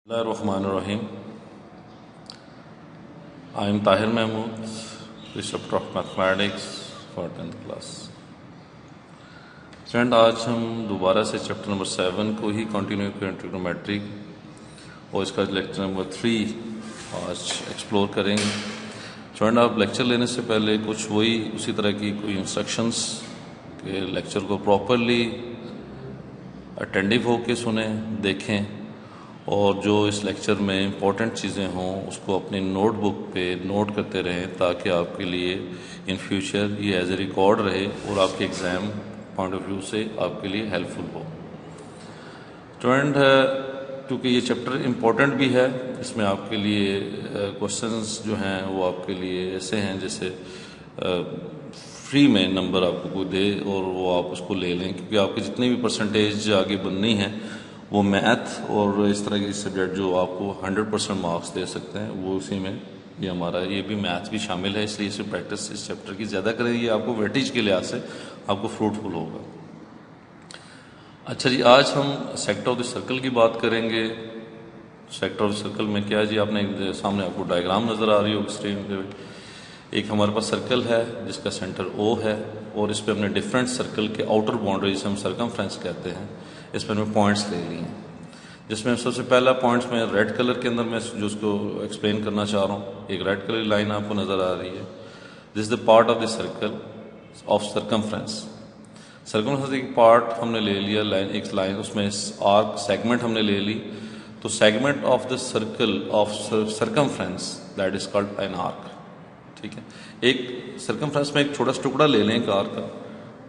Bismillahirrahmanirrahim. I am Tahir Mahmood, Preceptor of Mathematics for 10th class. Friend, आज हम दोबारा से चैप्टर नंबर 7 को ही कंटिन्यू करें, ट्रिग्नोमेट्री, और इसका लेक्चर नंबर 3 आज एक्सप्लोर करेंगे. फ्रेंड, आप लेक्चर लेने से पहले कुछ वही उसी तरह की कोई इंस्ट्रक्शंस के लेक्चर को प्रॉपरली अटेंटिव होके सुने, देखें, और जो इस लेक्चर में इम्पोर्टेंट चीज़ें हों उसको अपनी नोटबुक पे नोट करते रहें ताकि आपके लिए इन फ्यूचर ये एज ए रिकॉर्ड रहे और आपके एग्ज़ाम पॉइंट ऑफ व्यू से आपके लिए हेल्पफुल हो. स्टूडेंट, क्योंकि ये चैप्टर इम्पोर्टेंट भी है, इसमें आपके लिए क्वेश्चंस जो हैं वो आपके लिए ऐसे हैं जैसे फ्री में नंबर आपको कोई दे और वो आप उसको ले लें, क्योंकि आपकी जितनी भी परसेंटेज आगे बननी है वो मैथ और इस तरह के सब्जेक्ट जो आपको 100% मार्क्स दे सकते हैं वो उसी में ये हमारा ये भी मैथ भी शामिल है. इसलिए इसे प्रैक्टिस इस चैप्टर की ज़्यादा करें, ये आपको वेटेज के लिहाज से आपको फ्रूटफुल होगा. अच्छा जी, आज हम सेक्टर ऑफ द सर्कल की बात करेंगे. सेक्टर ऑफ द सर्कल में क्या है जी, आपने सामने आपको डायग्राम नज़र आ रही होगी स्क्रीन पे. एक हमारे पास सर्कल है जिसका सेंटर O है और इस पर हमने डिफरेंट सर्कल के आउटर बाउंड्री जिसे हम सर्कमफ्रेंस कहते हैं, इस पर हमने पॉइंट्स ले लिए हैं. जिसमें सबसे पहला पॉइंट्स में रेड कलर के अंदर मैं जो उसको एक्सप्लेन करना चाह रहा हूँ, एक रेड कलर की लाइन आपको नज़र आ रही है. This is the part of the circle of circumference. Circumference एक पार्ट हमने ले लिया, एक लाइन उसमें आर्क सेगमेंट हमने ले ली. तो segment of the circle of circumference that is called an arc. ठीक है, एक सर्कमफ्रेंस में एक छोटा सा टुकड़ा ले लें एक आर्क का,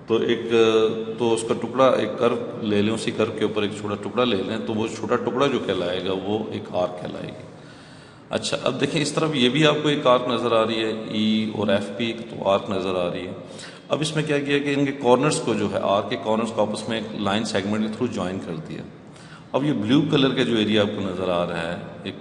तो उसका टुकड़ा एक कर्व ले लें, उसी कर्व के ऊपर एक छोटा टुकड़ा ले लें, तो वो छोटा टुकड़ा जो कहलाएगा वो एक आर्क कहलाएगी. अच्छा, अब देखें इस तरफ ये भी आपको एक आर्क नज़र आ रही है, ई और एफ पी, तो आर्क नज़र आ रही है. अब इसमें क्या किया कि इनके कॉर्नर्स को जो है आर्क के कॉर्नर्स को आपस में एक लाइन सेगमेंट के थ्रू ज्वाइन कर दिया. अब ये ब्लू कलर का जो एरिया आपको नज़र आ रहा है, एक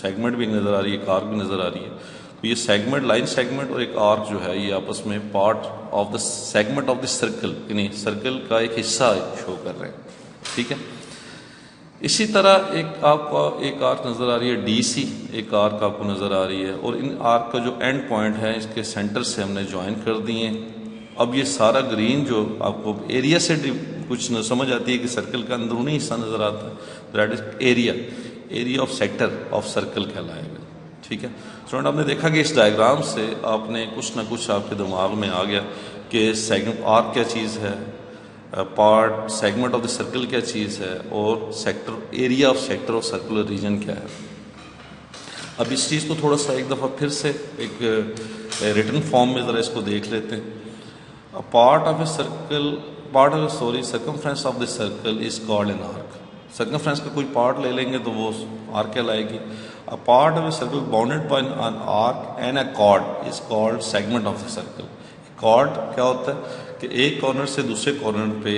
सेगमेंट भी नज़र आ रही है, एक आर्क भी नज़र आ रही है. तो ये सेगमेंट, लाइन सेगमेंट और एक आर्क जो है ये आपस में part of the segment of the circle, यानी सर्कल का एक हिस्सा शो कर रहे हैं. ठीक है, इसी तरह एक आपको एक आर्क नज़र आ रही है DC, एक आर्क आपको नज़र आ रही है, और इन आर्क का जो एंड पॉइंट है इसके सेंटर से हमने ज्वाइन कर दिए. अब ये सारा ग्रीन जो आपको एरिया से कुछ न समझ आती है कि सर्कल का अंदरूनी हिस्सा नज़र आता है, that is area of sector of circle कहलाएगा. ठीक है स्टूडेंट, आपने देखा कि इस डायग्राम से आपने कुछ ना कुछ आपके दिमाग में आ गया कि सेगमेंट आर्क क्या चीज़ है, part segment of the circle क्या चीज़ है, और sector area of sector of circular reason क्या है. अब इस चीज़ को थोड़ा सा एक दफ़ा फिर से एक रिटन फॉर्म में ज़रा इसको देख लेते हैं. Circumference of the circle is called an arc. Circumference का कोई पार्ट ले लेंगे तो वो आर्क कहलाएगी. A part of a circle bounded by an arc and a chord is called segment of the circle. Chord क्या होता है कि एक कॉर्नर से दूसरे कॉर्नर पे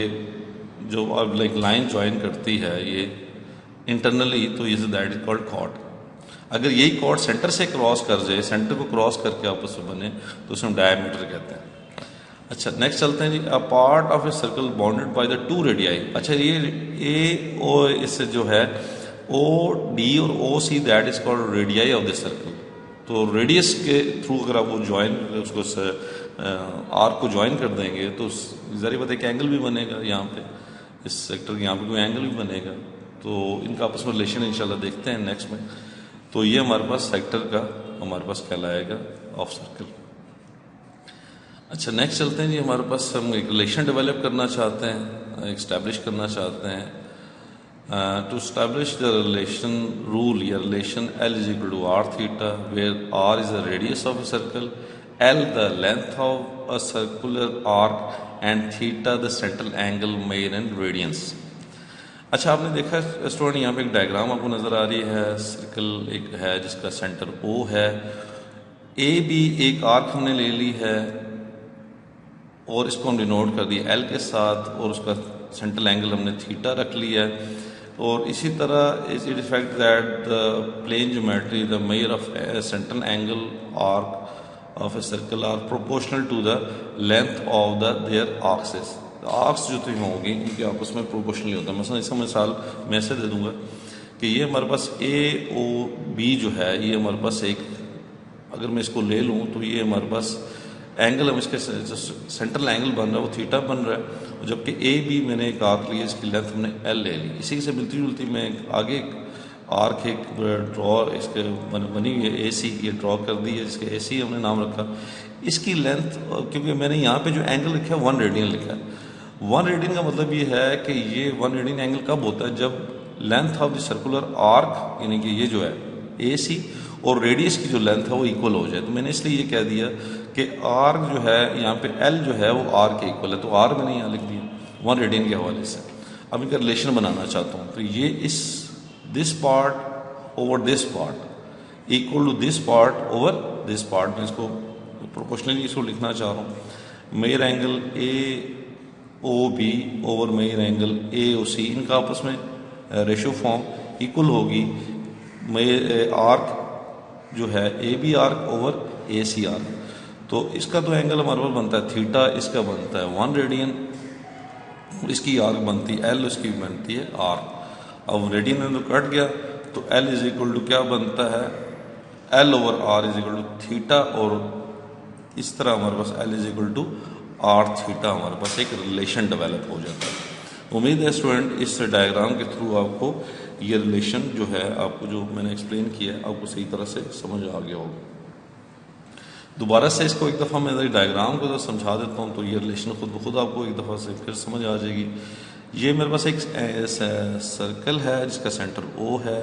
जो लाइक लाइन ज्वाइन करती है ये इंटरनली, तो ये दैट इज कॉल्ड chord. अगर यही chord सेंटर से क्रॉस कर जाए, सेंटर को क्रॉस करके आपस में बने, तो उसे हम डायमीटर कहते हैं. अच्छा, नेक्स्ट चलते हैं जी. A part of a circle bounded by the 2 radii. अच्छा, ये ए ओ इससे जो है OD और OC that is called radii of the circle. तो रेडियस के थ्रू अगर आप वो ज्वाइन उसको आर्क को ज्वाइन कर देंगे तो ज़ाहिर बात है कि एंगल भी बनेगा. यहाँ पे इस सेक्टर के यहाँ पे कोई एंगल भी बनेगा, तो इनका आपस में रिलेशन इंशाल्लाह देखते हैं नेक्स्ट में. तो ये हमारे पास सेक्टर का हमारे पास कहलाएगा ऑफ सर्कल. अच्छा, नेक्स्ट चलते हैं जी. हमारे पास हम एक रिलेशन डेवलप करना चाहते हैं, इस्टेब्लिश करना चाहते हैं. To establish the relation rule या relation L is equal to R theta, where R is the radius of a circle, L the length of a circular arc, and theta the central angle made in radians. अच्छा, आपने देखा student यहाँ पे एक diagram आपको नज़र आ रही है. सर्कल एक है जिसका सेंटर O है, A भी एक आर्क हमने ले ली है और इसको हम डिनोट कर दिया L के साथ, और उसका सेंट्रल एंगल हमने थीटा रख लिया है. और इसी तरह is it effect that the plane geometry the major of central angle arc of a circle are proportional to the length of the their arcs जो तो होंगी इनके आपस में प्रोपोर्शनली होता है. मसलन इसका मिसाल मैं ऐसे दे दूंगा कि ये हमारे पास ए ओ बी जो है, ये हमारे पास एक, अगर मैं इसको ले लूँ तो ये हमारे पास एंगल, हम इसके सेंट्रल एंगल बन रहा है वो थीटा बन रहा है, जबकि ए बी मैंने एक आर्क लिया, इसकी लेंथ हमने एल ले ली। इसी से मिलती जुलती मैं आगे एक आर्क एक ड्रॉ इसके बनी हुई है ए सी, ये ड्रॉ कर दी है, जिसके ए सी हमने नाम रखा। इसकी लेंथ, क्योंकि मैंने यहाँ पे जो एंगल लिखा है 1 रेडियन लिखा है। 1 रेडियन का मतलब ये है कि ये 1 रेडियन एंगल कब होता है, जब length of the circular arc, यानी कि ये जो है ए सी और रेडियस की जो लेंथ है वो इक्वल हो जाए। तो मैंने इसलिए ये कह दिया कि आर्क जो है यहाँ पे एल जो है वो आर के इक्वल है, तो आर मैंने यहाँ लिख दिया 1 रेडियन के हवाले से। अब इनका रिलेशन बनाना चाहता हूँ, तो ये इस this part over this part equal to this part over this part, मैं इसको प्रोपोर्शनली इसको लिखना चाह रहा हूँ। Major angle A O B over major angle A O C, इनका आपस में रेशो फॉर्म इक्वल होगी आर्क जो है A B arc over A C arc. तो इसका तो एंगल हमारे पास बनता है थीटा, इसका बनता है 1 रेडियन, इसकी आर्क बनती है एल, इसकी बनती है आर। अब रेडियन में तो कट गया, तो एल इज इक्वल टू क्या बनता है, L over R is equal to theta, और इस तरह हमारे पास L is equal to are theta, हमारे पास एक रिलेशन डेवलप हो जाता है। उम्मीद है स्टूडेंट इस डायग्राम के थ्रू आपको ये रिलेशन जो है, आपको जो मैंने एक्सप्लेन किया है, आपको सही तरह से समझ आ गया होगा। दोबारा से इसको एक दफ़ा मैं डायग्राम को तो समझा देता हूँ, तो ये रिलेशन खुद ब खुद आपको एक दफ़ा से फिर समझ आ जाएगी। ये मेरे पास एक सर्कल है जिसका सेंटर ओ है,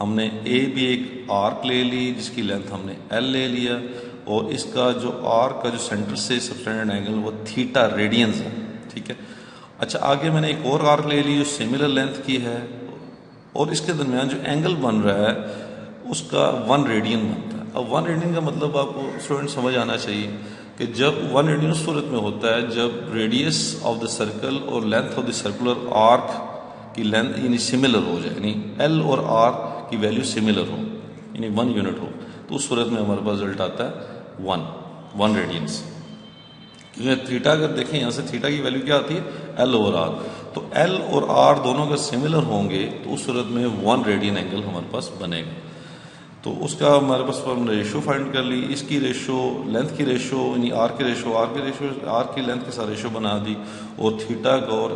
हमने ए भी एक आर्क ले ली जिसकी लेंथ हमने एल ले लिया, और इसका जो आर्क का जो सेंटर से सबटेंडेड एंगल वो थीटा रेडियंस है, ठीक है। अच्छा, आगे मैंने एक और आर्क ले ली जो सिमिलर लेंथ की है, और इसके दरमियान जो एंगल बन रहा है उसका 1 रेडियन बनता है। अब 1 रेडियन का मतलब आपको स्टूडेंट समझ आना चाहिए कि जब 1 रेडियन उस सूरत में होता है जब रेडियस ऑफ द सर्कल और length of the circular arc की लेंथ यानी सिमिलर हो जाए, यानी एल और आर की वैल्यू सिमिलर हो, यानी 1 यूनिट हो, तो उस सूरत में हमारे पास रिजल्ट आता है 1 रेडियंस। क्योंकि थीटा अगर देखें यहाँ से थीटा की वैल्यू क्या आती है, एल ओवर आर, तो एल और आर दोनों अगर सिमिलर होंगे तो उस सूरत में 1 रेडियन एंगल हमारे पास बनेगा। तो उसका हमारे पास हमने रेशो फाइंड कर ली, इसकी रेशो, लेंथ की रेशो यानी आर की रेशो, आर की लेंथ के साथ रेशो बना दी, और थीटा का और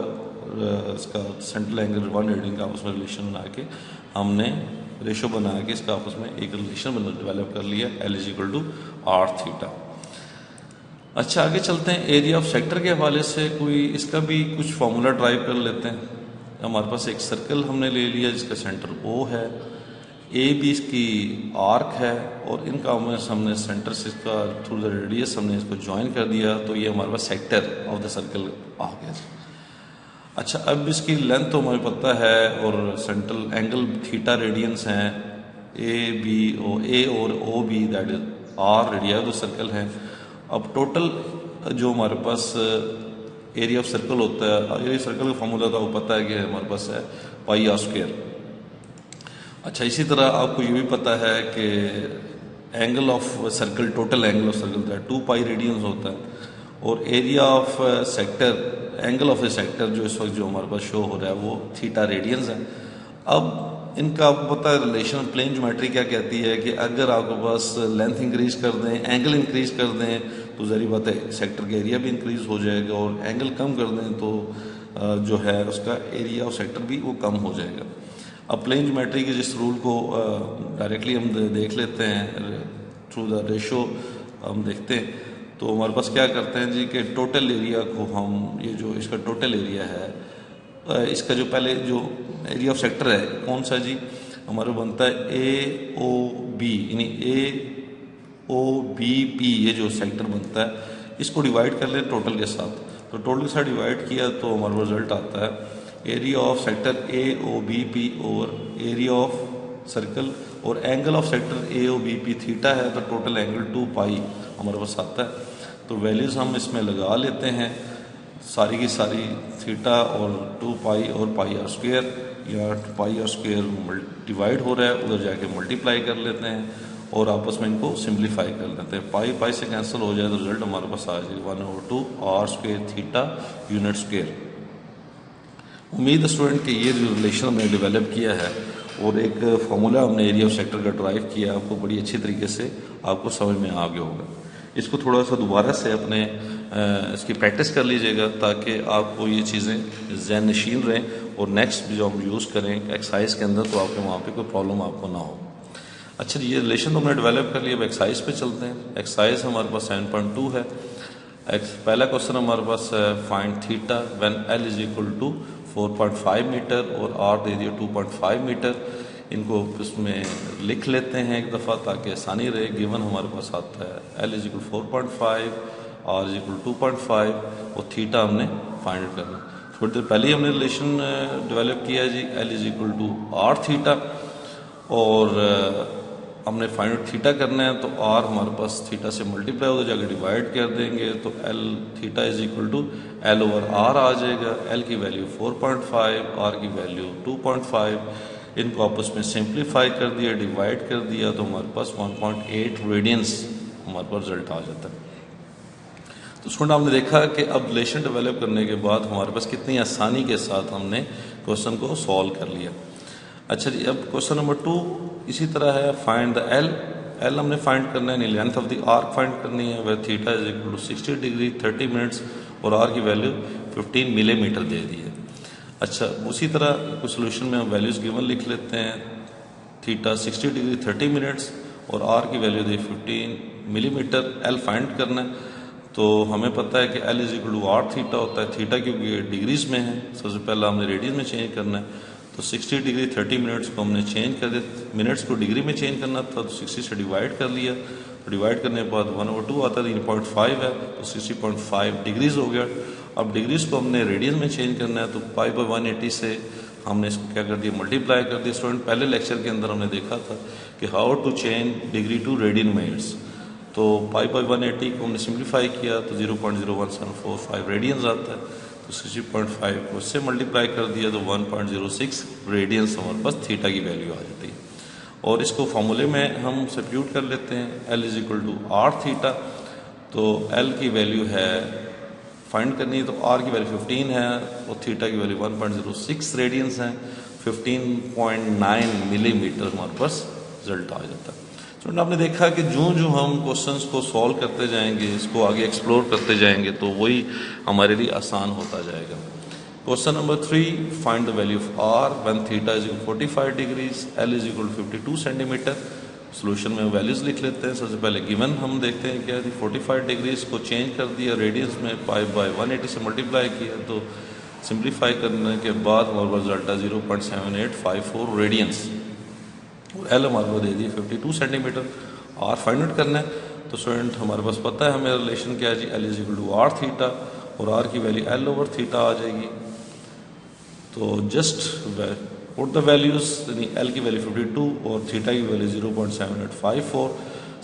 इसका सेंट्रल एंगल 1 रेडियन का आपस में रिलेशन बना के हमने रेशो बना के इसका आपस में एक रिलेशन डेवलप कर लिया, l is equal to are theta. अच्छा, आगे चलते हैं। एरिया ऑफ सेक्टर के हवाले से कोई इसका भी कुछ फार्मूला ड्राइव कर लेते हैं। हमारे पास एक सर्कल हमने ले लिया जिसका सेंटर ओ है, ए बी इसकी आर्क है, और इनका हमने सेंटर से इसका थ्रू द रेडियस हमने इसको ज्वाइन कर दिया, तो ये हमारे पास सेक्टर ऑफ द सर्कल आ गया। अच्छा, अब इसकी लेंथ तो हमें पता है, और सेंट्रल एंगल थीटा रेडियंस हैं, ए और O B that is r radii of the circle है। अब टोटल जो हमारे पास एरिया ऑफ सर्कल होता है, एरिया सर्कल का फॉर्मूला तो आपको पता है कि हमारे पास है पाई आर स्क्वायर। अच्छा, इसी तरह आपको ये भी पता है कि angle of circle, total angle of circle का 2 पाई रेडियंस होता है, और area of sector, angle of a sector जो इस वक्त जो हमारे पास शो हो रहा है वो थीटा रेडियंस है। अब इनका आपको पता है रिलेशन, प्लेन ज्योमेट्री क्या कहती है कि अगर आपके पास लेंथ इंक्रीज कर दें, एंगल इंक्रीज कर दें, तो ज़ाहिर बात है सेक्टर का एरिया भी इंक्रीज हो जाएगा, और एंगल कम कर दें तो जो है उसका एरिया ऑफ सेक्टर भी वो कम हो जाएगा। अब प्लेन ज्योमेट्री के जिस रूल को डायरेक्टली हम देख लेते हैं, थ्रू द रेशो हम देखते हैं, तो हमारे पास क्या करते हैं जी कि टोटल एरिया को हम, ये जो इसका टोटल एरिया है, इसका जो पहले जो एरिया ऑफ सेक्टर है कौन सा जी, हमारा बनता है ए ओ बी, यानी ए ओ बी पी, ये जो सेक्टर बनता है इसको डिवाइड कर ले टोटल के साथ, तो टोटल के साथ डिवाइड किया तो हमारा रिजल्ट आता है area of sector A O B P और एरिया ऑफ सर्कल, और angle of sector A O B P theta है, तो टोटल एंगल 2 पाई हमारे पास आता है। तो वैल्यूज़ हम इसमें लगा लेते हैं सारी की सारी, थीटा और 2 पाई और पाई आर स्क्वायर, या पाई आर स्क्वायर डिवाइड हो रहा है, उधर जाके मल्टीप्लाई कर लेते हैं और आपस में इनको सिंप्लीफाई कर लेते हैं। पाई पाई से कैंसिल हो जाए तो रिजल्ट हमारे पास आ जाएगा 1/2 r square theta unit square. उम्मीद है स्टूडेंट कि ये जो रिलेशन हमने डेवलप किया है और एक फार्मूला हमने एरिया ऑफ सेक्टर का ड्राइव किया, आपको बड़ी अच्छी तरीके से आपको समझ में आ गया होगा। इसको थोड़ा सा दोबारा से अपने इसकी प्रैक्टिस कर लीजिएगा ताकि आपको ये चीज़ें ज़हन नशीन रहें और नेक्स्ट जो हम यूज़ करें एक्सरसाइज के अंदर तो आपके वहाँ पे कोई प्रॉब्लम आपको ना हो। अच्छा जी, ये रिलेशन तो हमने डेवलप कर लिया। अब एक्सरसाइज पे चलते हैं। एक्सरसाइज हमारे पास 7.2 है। पहला क्वेश्चन हमारे पास है find theta when l is equal to 4.5 metre और आर दे दिया 2.5 मीटर। इनको इसमें लिख लेते हैं एक दफ़ा ताकि आसानी रहे। गिवन हमारे पास आता है l is equal 4.5, r is equal 2.5 और थीटा हमने फाइंड करना। थोड़ी देर पहले ही हमने रिलेशन डेवलप किया जी, L is equal to are theta और हमने फाइंड थीटा करना है तो आर हमारे पास थीटा से मल्टीप्लाई होगा, जाकर डिवाइड कर देंगे तो L theta is equal to L over R आ जाएगा। एल की वैल्यू 4.5, आर की वैल्यू 2.5। इनको आपस में सिंप्लीफाई कर दिया, डिवाइड कर दिया तो हमारे पास 1.8 रेडियंस हमारे पास रिजल्ट आ जाता है। तो स्टूडेंट आपने देखा कि अब रिलेशन डेवलप करने के बाद हमारे पास कितनी आसानी के साथ हमने क्वेश्चन को सॉल्व कर लिया। अच्छा जी, अब क्वेश्चन नंबर 2 इसी तरह है। Find the l. एल हमने फाइंड करना है, length of the arc find करनी है। वह theta is equal to 60 degree 30 minutes और आर की वैल्यू 15 मिलीमीटर दे दी है। अच्छा, उसी तरह कुछ सोल्यूशन में हम वैल्यूज गिवन लिख लेते हैं। थीटा 60 डिग्री 30 मिनट्स और आर की वैल्यू दी 15 मिलीमीटर। एल फाइंड करना है तो हमें पता है कि l is equal to are theta होता है। थीटा क्योंकि डिग्रीज में है, सबसे पहला हमने रेडियन में चेंज करना है तो 60 डिग्री 30 मिनट्स को हमने चेंज कर दिया। मिनट्स को डिग्री में चेंज करना था तो 60 से डिवाइड कर लिया। तो डिवाइड करने के बाद 1/2 आता है, 3.5 है तो 60.5 डिग्रीज हो गया। अब डिग्रीज को हमने रेडियन में चेंज करना है तो π/180 से हमने इसको क्या कर दिया, मल्टीप्लाई कर दिया। स्टूडेंट पहले लेक्चर के अंदर हमने देखा था कि how to change degree to radian minutes. तो π/180 को हमने सिंप्लीफाई किया तो 0.01745 रेडियंस आता है। तो 60.5 को इससे मल्टीप्लाई कर दिया तो 1.06 रेडियंस हमारे पास थीटा की वैल्यू आ जाती है। और इसको फॉर्मूले में हम सब्स्टिट्यूट कर लेते हैं। L is equal to are theta. तो एल की वैल्यू है फाइंड करनी है तो आर की वैल्यू 15 है और थीटा की वैल्यू 1.06 रेडियंस है। 15.9 मिलीमीटर हमारे पास रिजल्ट आ जाता है। तो आपने देखा कि जो हम क्वेश्चंस को सॉल्व करते जाएंगे, इसको आगे एक्सप्लोर करते जाएंगे तो वही हमारे लिए आसान होता जाएगा। Question number 3, find the value of r when theta is equal 45 degrees, l is equal 52 centimetre. Solution में वैल्यूज लिख लेते हैं। सबसे पहले गिवन हम देखते हैं क्या है, 45 डिग्रीज को चेंज कर दिया, रेडियंस में π/180 से मल्टीप्लाई किया तो सिंप्लीफाई करने के बाद हमारे पास रिजल्ट है 0.7854 रेडियंस। एल हमारे को दे दी 52 सेंटीमीटर। आर फाइंड आउट करना है तो स्टूडेंट हमारे पास पता है हमें रिलेशन क्या है जी, L is equal to are theta और आर की वैल्यू एल ओवर थीटा आ जाएगी। तो जस्ट पुट द वैल्यूज, यानी एल की वैल्यू 52 और थीटा की वैल्यू 0.7854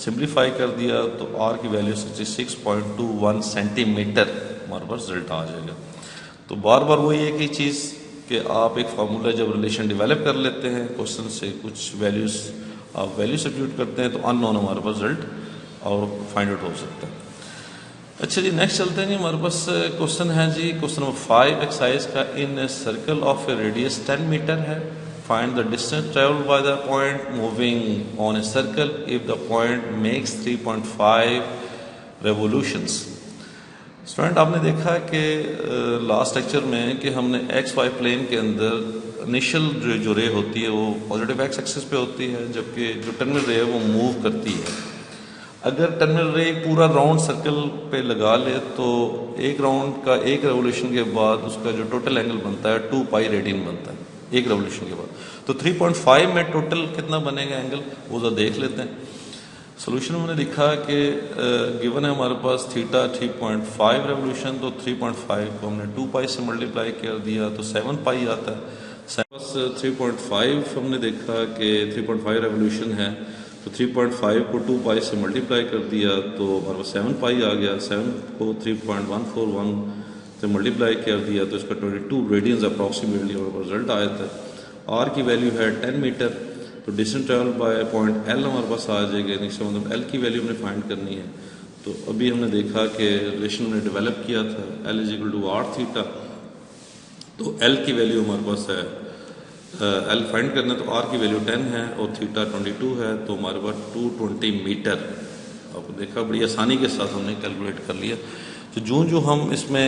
सिंप्लीफाई कर दिया तो आर की वैल्यू 66.21 सेंटीमीटर हमारे पास रिजल्ट आ जाएगा। तो बार बार वही एक ही चीज़ कि आप एक फार्मूला जब रिलेशन डेवलप कर लेते हैं क्वेश्चन से, कुछ वैल्यूज आप वैल्यू सब्स्टिट्यूट करते हैं तो अननोन हमारे पास रिजल्ट और फाइंड आउट हो सकता है। अच्छा जी, नेक्स्ट चलते हैं जी। हमारे पास क्वेश्चन है जी, क्वेश्चन नंबर 5 एक्सरसाइज का। In circle of a radius 10 metre है। Find the distance travelled by the point moving on a circle if the point makes 3.5 revolutions. Student आपने देखा कि लास्ट लेक्चर में कि हमने एक्स वाई प्लेन के अंदर इनिशियल जो रे होती है वो पॉजिटिव एक्स एक्सिस पे होती है, जबकि जो टर्मिनल रे है वो मूव करती है। अगर टर्मिनल रे पूरा राउंड सर्कल पे लगा ले तो एक राउंड का एक रेवोल्यूशन के बाद उसका जो टोटल एंगल बनता है 2π रेडियन बनता है एक रेवोल्यूशन के बाद। तो 3.5 में टोटल कितना बनेगा एंगल, वो जरा देख लेते हैं। सोल्यूशन में हमने लिखा कि गिवन है हमारे पास थीटा 3.5 रेवोल्यूशन, तो 3.5 को हमने 2π से मल्टीप्लाई कर दिया तो 7π आता है। बस 3.5 हमने देखा कि 3.5 रेवोल्यूशन है तो 3.5 को 2π से मल्टीप्लाई कर दिया तो हमारे पास 7π आ गया। 7 को 3.141 से मल्टीप्लाई कर दिया तो इसका 22 रेडियंस अप्रॉक्सीमेटली हमारे पास रिजल्ट आया था। आर की वैल्यू है 10 मीटर। तो distance travel by point L हमारे पास आ जाएगा, इसका मतलब एल की वैल्यू हमने फाइंड करनी है। तो अभी हमने देखा कि रिलेशन हमने डेवलप किया था l is equal to are theta. तो एल की वैल्यू हमारे पास है एल फाइंड करना है तो आर की वैल्यू 10 है और थीटा 22 है, तो हमारे पास 220 मीटर। आपको देखा बड़ी आसानी के साथ हमने कैलकुलेट कर लिया। तो जो हम इसमें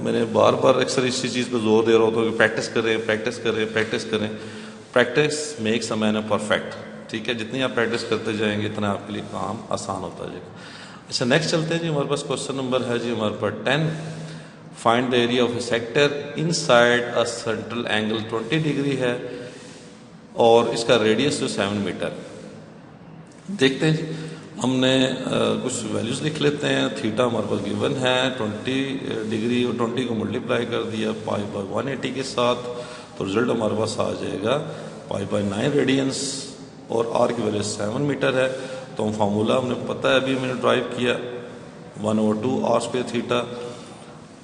मैंने बार बार अक्सर इसी चीज़ पर जोर दे रहा होता हूँ कि प्रैक्टिस करें प्रैक्टिस करें प्रैक्टिस करें। Practice makes a man perfect. ठीक है, जितनी आप प्रैक्टिस करते जाएंगे इतना आपके लिए काम आसान होता जाएगा। अच्छा, नेक्स्ट चलते हैं जी। हमारे पास क्वेश्चन नंबर है जी हमारे पास 10। Find the area of a sector inside a central angle 20 degree है और इसका रेडियस जो 7 मीटर। देखते हैं जी, हमने कुछ वैल्यूज लिख लेते हैं। थीटा हमारे पास गिवन है 20 डिग्री और 20 को मल्टीप्लाई कर दिया पाई बाय 180 के साथ, तो रिजल्ट हमारे पास आ जाएगा पाई बाय 9 रेडियंस और आर की वैल्यू 7 मीटर है। तो हम फार्मूला हमने पता है, अभी मैंने ड्राइव किया 1/2 आर स्क्वायर थीटा,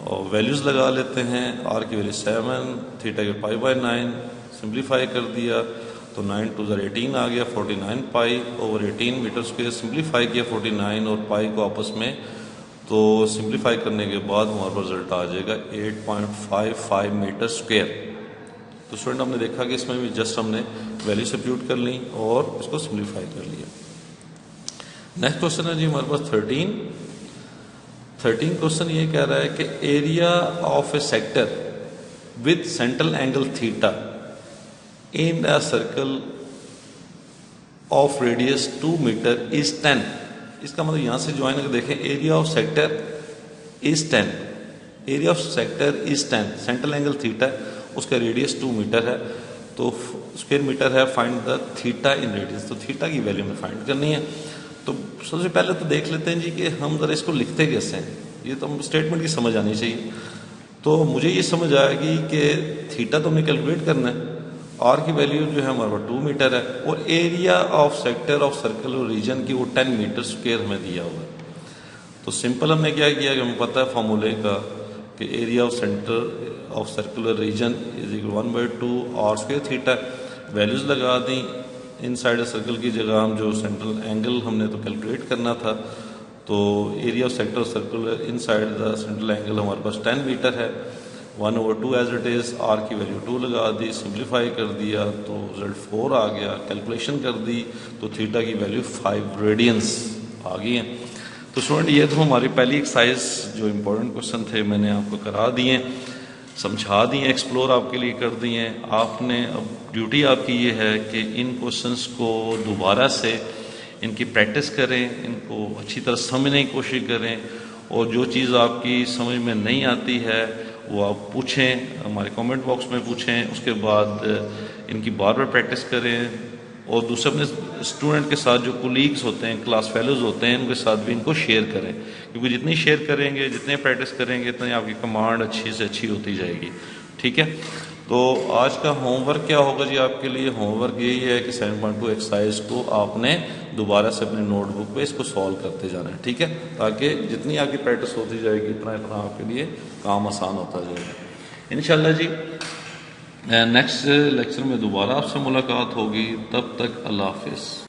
और वैल्यूज लगा लेते हैं। आर की वैल्यू 7, थीटा के पाई बाय 9, सिंप्लीफाई कर दिया तो 9 2 18 आ गया, 49 pi over 18 metre square. Simplify किया 49 और पाई को आपस में, तो सिंप्लीफाई करने के बाद हमारे पास रिजल्ट आ जाएगा 8.55 मीटर स्क्वायर। तो स्टूडेंट हमने देखा कि इसमें भी जस्ट हमने वैल्यू सब्स्टिट्यूट कर ली और इसको सिंप्लीफाई कर लिया। नेक्स्ट क्वेश्चन है जी हमारे पास 13 क्वेश्चन ये कह रहा है कि area of a sector with central angle theta in a circle of radius 2 metre is 10। इसका मतलब यहां से ज्वाइन करके देखें, area of sector is 10, area of sector is 10, central angle theta उसका रेडियस 2 मीटर है, तो स्क्वायर मीटर है। Find the theta in radius, तो थीटा की वैल्यू में फाइंड करनी है। तो सबसे पहले तो देख लेते हैं जी कि हम जरा इसको लिखते कैसे हैं। ये तो हम स्टेटमेंट की समझ आनी चाहिए। तो मुझे ये समझ आएगी कि थीटा तो हमें कैलकुलेट करना है, आर की वैल्यू जो है हमारे पास 2 मीटर है और area of sector of circle और रीजन की वो 10 मीटर स्क्वायर हमें दिया हुआ है। तो सिंपल हमने क्या किया कि हमें पता है फॉर्मूले का कि area of centre of circular region is equal 1/2 r square theta. Values लगा दी, इनसाइड सर्कल की जगह हम जो सेंट्रल एंगल हमने तो कैलकुलेट करना था, तो area of sector circular inside the central angle हमारे पास 10 मीटर है। 1/2 एज इट इज, आर की वैल्यू 2 लगा दी, सिंप्लीफाई कर दिया तो रिजल्ट 4 आ गया। कैलकुलेशन कर दी तो थीटा की वैल्यू 5 रेडियंस आ गई है। तो स्टूडेंट ये तो हमारी पहली एक्सरसाइज जो इम्पोर्टेंट क्वेश्चन थे मैंने आपको करा दिए, समझा दिए, एक्सप्लोर आपके लिए कर दिए। आपने अब ड्यूटी आपकी ये है कि इन क्वेश्चंस को दोबारा से इनकी प्रैक्टिस करें, इनको अच्छी तरह समझने की कोशिश करें, और जो चीज़ आपकी समझ में नहीं आती है वो आप पूछें, हमारे कमेंट बॉक्स में पूछें। उसके बाद इनकी बार बार प्रैक्टिस करें और दूसरे अपने स्टूडेंट के साथ जो कोलीग्स होते हैं, क्लास फेलोज होते हैं, उनके साथ भी इनको शेयर करें, क्योंकि जितनी शेयर करेंगे, जितने प्रैक्टिस करेंगे, इतनी आपकी कमांड अच्छी से अच्छी होती जाएगी। ठीक है, तो आज का होमवर्क क्या होगा जी आपके लिए? होमवर्क यही है कि 7.2 एक्सरसाइज को आपने दोबारा से अपनी नोटबुक पे इसको सॉल्व करते जाना है। ठीक है, ताकि जितनी आपकी प्रैक्टिस होती जाएगी इतना इतना आपके लिए काम आसान होता जाएगा इंशाल्लाह जी। नेक्स्ट लेक्चर में दोबारा आपसे मुलाकात होगी, तब तक अल्लाह हाफिज़।